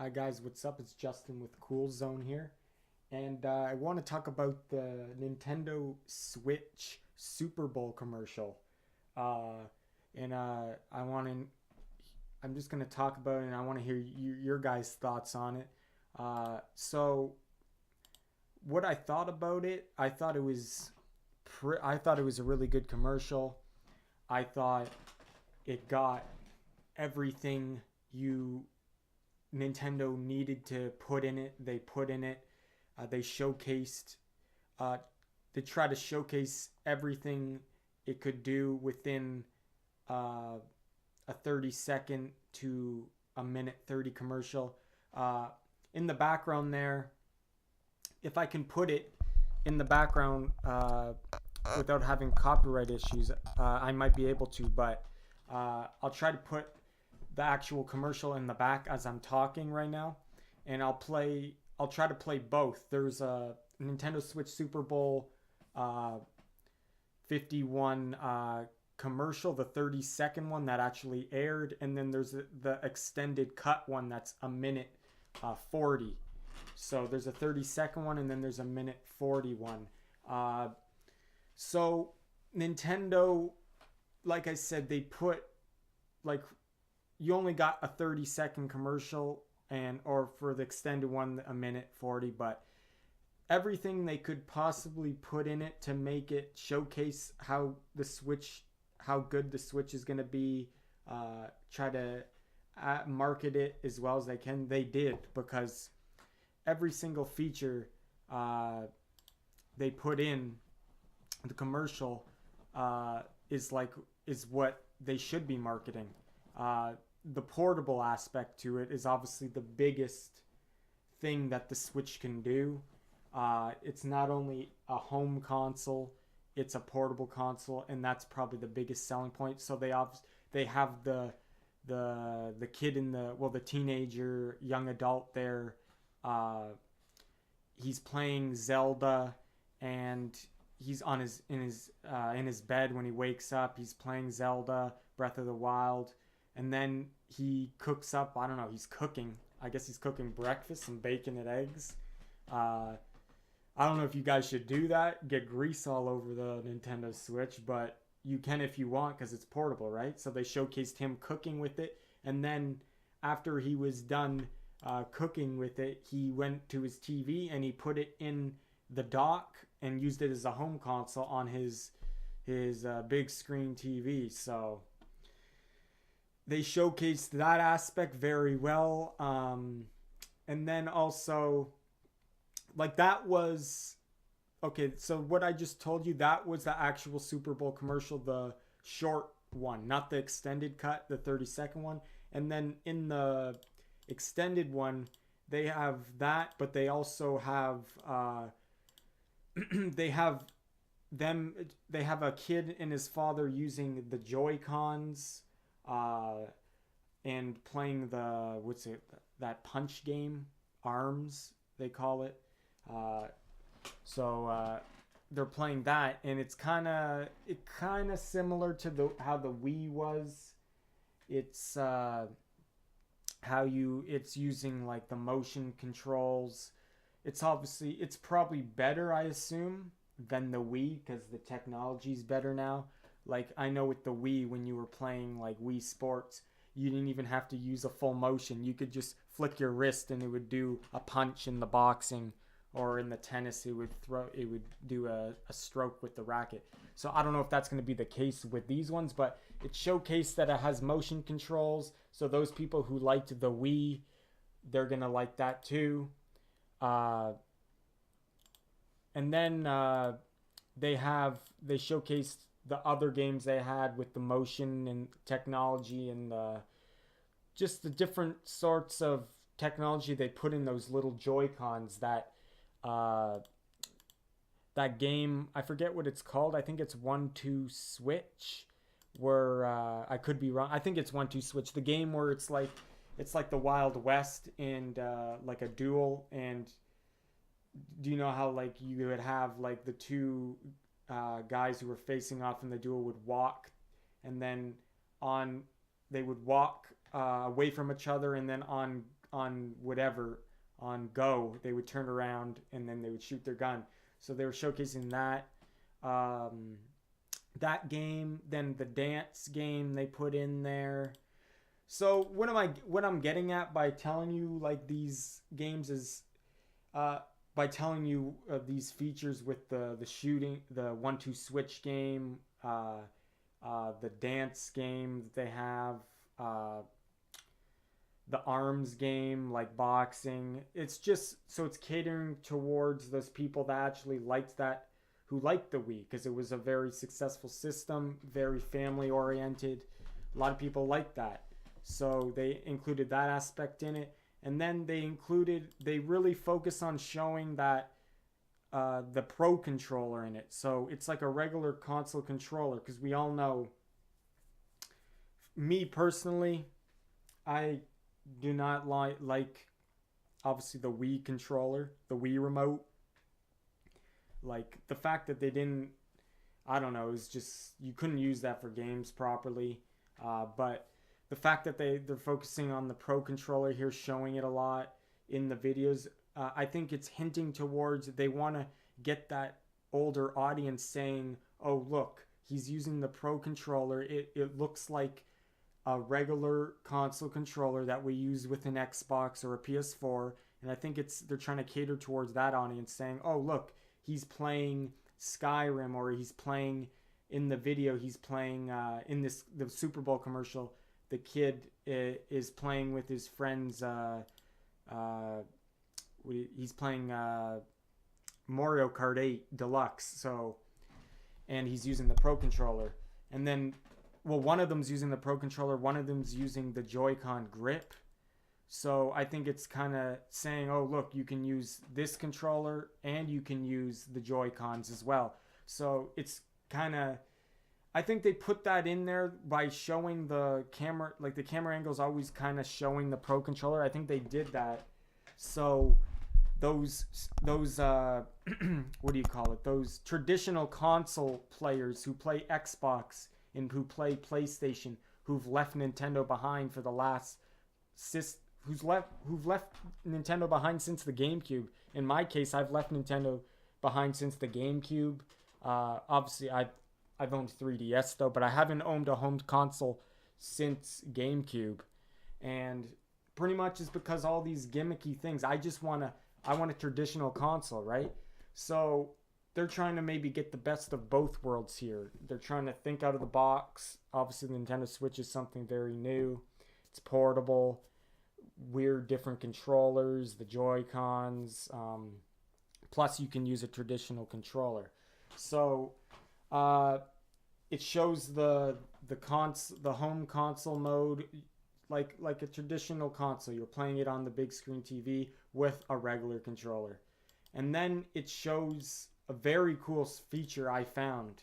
Hi guys, what's up? It's Justin with Cool Zone here, and I want to talk about the Nintendo Switch Super Bowl commercial. Uh, and I want to, I'm just gonna talk about it, and I want to hear your guys' thoughts on it. So what I thought about it, I thought it was a really good commercial. I thought it got everything you Nintendo needed to put in it. They put in it. They showcased. Uh, they try to showcase everything it could do within uh, a 30-second to a minute 30 commercial. Uh, in the background there, if I can put it in the background without having copyright issues, I might be able to, but I'll try to put the actual commercial in the back as I'm talking right now, and I'll try to play both. There's a Nintendo Switch Super Bowl uh, 51 commercial, the 30-second one that actually aired, and then there's the extended cut one that's a minute 40. So there's a 30-second one, and then there's a minute 41. So Nintendo, like I said, they put like you only got a 30-second commercial, and or for the extended one a minute 40, but everything they could possibly put in it to make it showcase how good the Switch is going to be, try to market it as well as they can. They did, because every single feature uh, they put in the commercial is like is what they should be marketing. Uh, the portable aspect to it is obviously the biggest thing that the Switch can do. It's not only a home console, it's a portable console, and that's probably the biggest selling point. So they have the kid in the teenager young adult there. Uh, he's playing Zelda, and he's on his in his bed when he wakes up. He's playing Zelda Breath of the Wild, and then he cooks up. I don't know. He's cooking. I guess he's cooking breakfast, some bacon and eggs. Uh, I don't know if you guys should do that. Get grease all over the Nintendo Switch, but you can if you want because it's portable, right? So they showcased him cooking with it, and then after he was done cooking with it, he went to his TV and he put it in the dock and used it as a home console on his big screen TV. So they showcased that aspect very well. And then also, like, that was okay. So what I just told you, that was the actual Super Bowl commercial, the short one, not the extended cut, the 30-second one. And then in the extended one, they have that, but they also have they have they have a kid and his father using the Joy Cons uh, and playing the what's it that punch game, Arms they call it. Uh, so they're playing that, and it kind of similar to the how the Wii was. It's how you it's using like the motion controls. It's probably better, I assume, than the Wii because the technology's better now. Like, I know with the Wii, when you were playing like Wii Sports, you didn't even have to use a full motion. You could just flick your wrist and it would do a punch in the boxing, or in the tennis it would do a stroke with the racket. So I don't know if that's going to be the case with these ones, but it showcased that it has motion controls. So those people who liked the Wii, they're going to like that too. Uh, and then they showcased the other games they had with the motion and technology, and just the different sorts of technology they put in those little Joy Cons. Uh, that game, I forget what it's called. I think it's 1-2 Switch, where I could be wrong. I think it's 1-2 Switch. The game where it's like the Wild West, and like a duel. And do you know how, like, you would have like the two guys who were facing off in the duel would walk, and then on they would walk away from each other, and then on on whatever, on Go, they would turn around and then they would shoot their gun. So they were showcasing that. That game, then the dance game they put in there. So what I'm getting at by telling you like these games is by telling you these features with the shooting, the 1-2 switch game, the dance game that they have, the arms game like boxing. It's just so it's catering towards those people that actually liked that, who liked the Wii, because it was a very successful system, very family oriented. A lot of people liked that, so they included that aspect in it. And then they really focus on showing that the Pro controller in it. So it's like a regular console controller, because we all know, me personally, I do not like obviously the Wii controller, the Wii remote. Like the fact that they didn't, I don't know, it's just you couldn't use that for games properly. But the fact that they're focusing on the Pro controller here, showing it a lot in the videos, I think it's hinting towards they want to get that older audience saying, oh look, he's using the Pro controller. It looks like a regular console controller that we use with an Xbox or a PS4. And I think they're trying to cater towards that audience, saying, oh look, he's playing Skyrim, or he's playing in the video, he's playing in the Super Bowl commercial, the kid is playing with his friends, he's playing Mario Kart 8 Deluxe, so, and he's using the Pro controller. And then, well, one of them's using the Pro controller, one of them's using the Joy-Con grip. So I think it's kind of saying, oh, look, you can use this controller and you can use the Joy-Cons as well. So it's kind of, I think they put that in there by showing the camera, like the camera angle's always kind of showing the Pro controller. I think they did that. So those what do you call it? Those traditional console players who play Xbox and who play PlayStation, who've left Nintendo behind for the last who've left Nintendo behind since the GameCube. In my case, I've left Nintendo behind since the GameCube. Obviously, I've owned 3DS though, but I haven't owned a home console since GameCube, and pretty much it's because all these gimmicky things. I want a traditional console, right? So they're trying to maybe get the best of both worlds here. They're trying to think out of the box. Obviously, the Nintendo Switch is something very new. It's portable. Weird different controllers, the Joy-Cons, plus you can use a traditional controller. So it shows the home console mode like a traditional console. You're playing it on the big screen TV with a regular controller. And then it shows a very cool feature I found.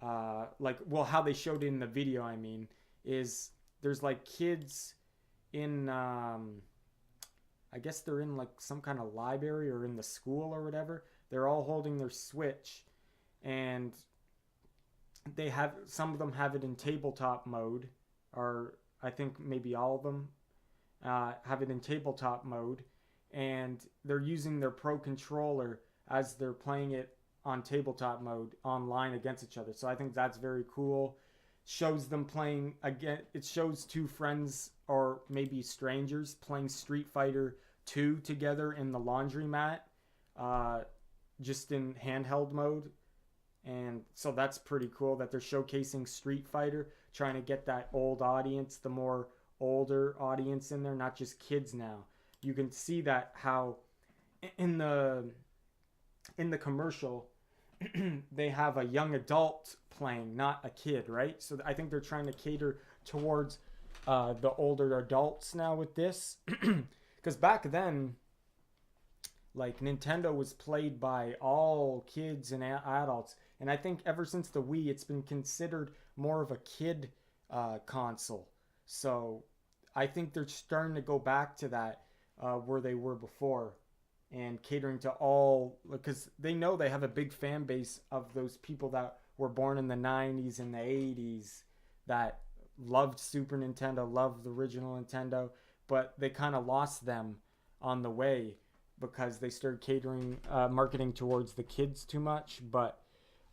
How they showed it in the video, I mean, is there's like kids in I guess they're in like some kind of library or in the school or whatever. They're all holding their Switch, and they have, some of them have it in tabletop mode, or I think maybe all of them have it in tabletop mode, and they're using their Pro controller as they're playing it on tabletop mode online against each other. So I think that's very cool. Shows them playing again. It shows two friends or maybe strangers playing Street Fighter 2 together in the laundromat, just in handheld mode. And so that's pretty cool that they're showcasing Street Fighter, trying to get that old audience, the more older audience in there, not just kids now. You can see that how in the commercial they have a young adult playing, not a kid, right? So I think they're trying to cater towards the older adults now with this. Because back then, like, Nintendo was played by all kids and adults. And I think ever since the Wii, it's been considered more of a kid console. So I think they're starting to go back to that where they were before, and catering to all, because they know they have a big fan base of those people that were born in the 90s and the 80s that loved Super Nintendo, loved the original Nintendo, but they kind of lost them on the way because they started marketing towards the kids too much. But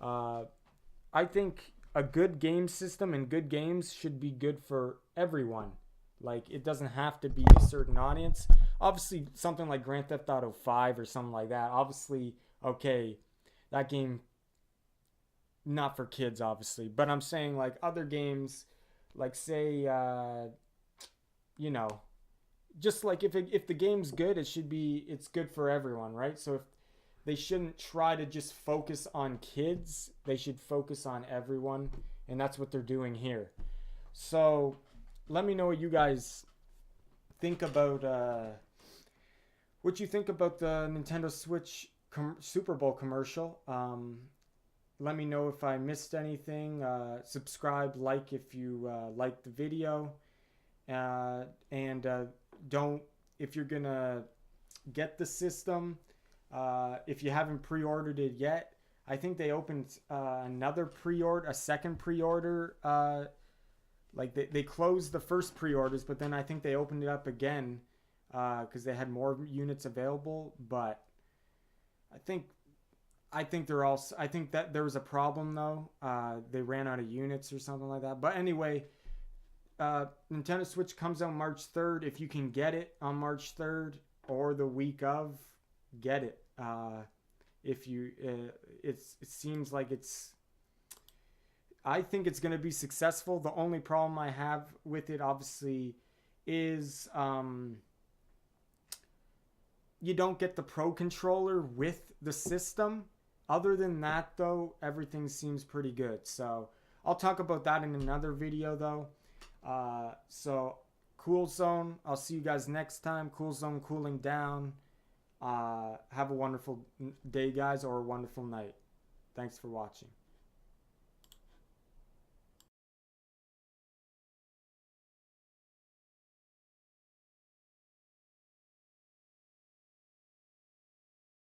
I think a good game system and good games should be good for everyone. Like, it doesn't have to be a certain audience. Obviously, something like Grand Theft Auto 5 or something like that, obviously, okay, that game, not for kids, obviously. But I'm saying, like, other games, like, say, you know, just like if the game's good, it's good for everyone, right? So if they shouldn't try to just focus on kids, they should focus on everyone, and that's what they're doing here. So let me know what you guys think about what you think about the Nintendo Switch Super Bowl commercial. Let me know if I missed anything. Subscribe, like if you liked the video, and don't, if you're gonna get the system, if you haven't pre-ordered it yet, I think they opened a second pre-order. Like they closed the first pre-orders, but then I think they opened it up again because they had more units available. But I think that there was a problem though. They ran out of units or something like that. But anyway, Nintendo Switch comes out March 3rd. If you can get it on March 3rd or the week of, get it. If you, it seems like I think it's going to be successful. The only problem I have with it, obviously, is you don't get the Pro Controller with the system. Other than that, though, everything seems pretty good. So I'll talk about that in another video, though. So Cool Zone, I'll see you guys next time. Cool Zone cooling down. Have a wonderful day, guys, or a wonderful night. Thanks for watching.